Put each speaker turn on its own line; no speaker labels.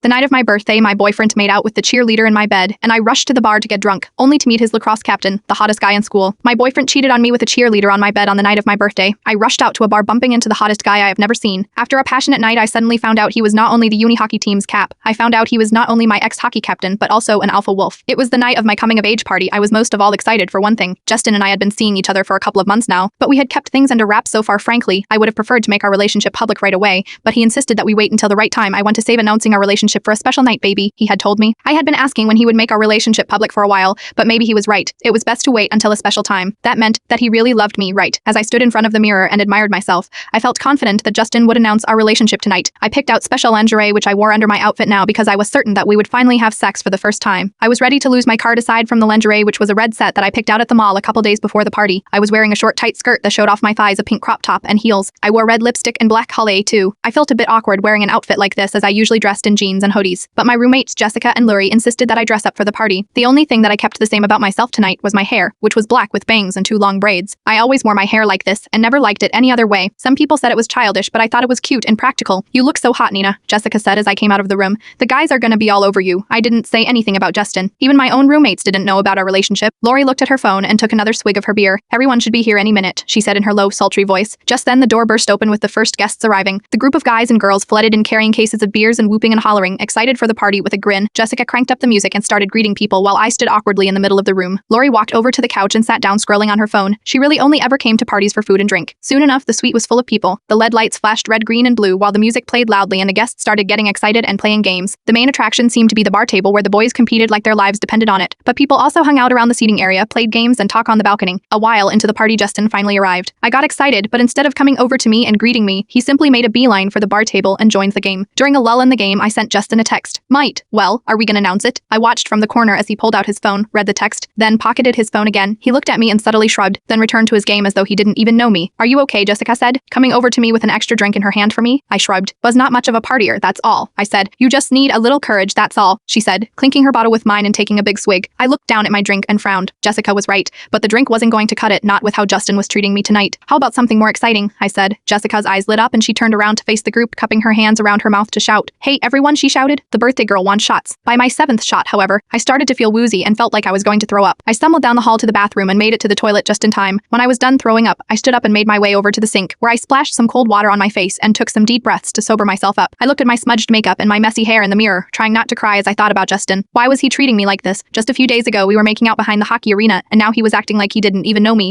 The night of my birthday, my boyfriend made out with the cheerleader in my bed, and I rushed to the bar to get drunk, only to meet his lacrosse captain, the hottest guy in school. My boyfriend cheated on me with a cheerleader on my bed on the night of my birthday. I rushed out to a bar bumping into the hottest guy I have never seen. After a passionate night, I suddenly found out he was not only the uni hockey team's cap. I found out he was not only my ex-hockey captain, but also an alpha wolf. It was the night of my coming-of-age party. I was most of all excited for one thing. Justin and I had been seeing each other for a couple of months now, but we had kept things under wraps so far. Frankly, I would have preferred to make our relationship public right away, but he insisted that we wait until the right time. I want to save announcing our relationship for a special night, baby, he had told me. I had been asking when he would make our relationship public for a while, but maybe he was right. It was best to wait until a special time. That meant that he really loved me, right? As I stood in front of the mirror and admired myself, I felt confident that Justin would announce our relationship tonight. I picked out special lingerie which I wore under my outfit now because I was certain that we would finally have sex for the first time. I was ready to lose my card aside from the lingerie, which was a red set that I picked out at the mall a couple days before the party. I was wearing a short tight skirt that showed off my thighs, a pink crop top, and heels. I wore red lipstick and black holly too. I felt a bit awkward wearing an outfit like this as I usually dressed in jeans and hoodies, but my roommates Jessica and Lurie insisted that I dress up for the party. The only thing that I kept the same about myself tonight was my hair, which was black with bangs and 2 long braids. I always wore my hair like this and never liked it any other way. Some people said it was childish, but I thought it was cute and practical. You look so hot, Nina, Jessica said as I came out of the room. The guys are gonna be all over you. I didn't say anything about Justin. Even my own roommates didn't know about our relationship. Lori looked at her phone and took another swig of her beer. Everyone should be here any minute, she said in her low, sultry voice. Just then the door burst open with the first guests arriving. The group of guys and girls flooded in carrying cases of beers and whooping and hollering, excited for the party with a grin. Jessica cranked up the music and started greeting people while I stood awkwardly in the middle of the room. Lori walked over to the couch and sat down scrolling on her phone. She really only ever came to parties for food and drink. Soon enough, the suite was full of people. The LED lights flashed red, green, and blue while the music played loudly and the guests started getting excited and playing games. The main attraction seemed to be the bar table where the boys competed like their lives depended on it. But people also hung out around the seating area, played games, and talked on the balcony. A while into the party, Justin finally arrived. I got excited, but instead of coming over to me and greeting me, he simply made a beeline for the bar table and joined the game. During a lull in the game, I sent Justin a text. Might. Well, are we gonna announce it? I watched from the corner as he pulled out his phone, read the text, then pocketed his phone again. He looked at me and subtly shrugged, then returned to his game as though he didn't even know me. Are you okay, Jessica said, coming over to me with an extra drink in her hand for me. I shrugged. Was not much of a partier, that's all. I said. You just need a little courage, that's all, she said, clinking her bottle with mine and taking a big swig. I looked down at my drink and frowned. Jessica was right, but the drink wasn't going to cut it, not with how Justin was treating me tonight. How about something more exciting, I said. Jessica's eyes lit up and she turned around to face the group, cupping her hands around her mouth to shout. Hey, everyone, she shouted. The birthday girl wants shots. By my 7th shot, however, I started to feel woozy and felt like I was going to throw up. I stumbled down the hall to the bathroom and made it to the toilet just in time. When I was done throwing up, I stood up and made my way over to the sink, where I splashed some cold water on my face and took some deep breaths to sober myself up. I looked at my smudged makeup and my messy hair in the mirror, trying not to cry as I thought about Justin. Why was he treating me like this? Just a few days ago, we were making out behind the hockey arena, and now he was acting like he didn't even know me.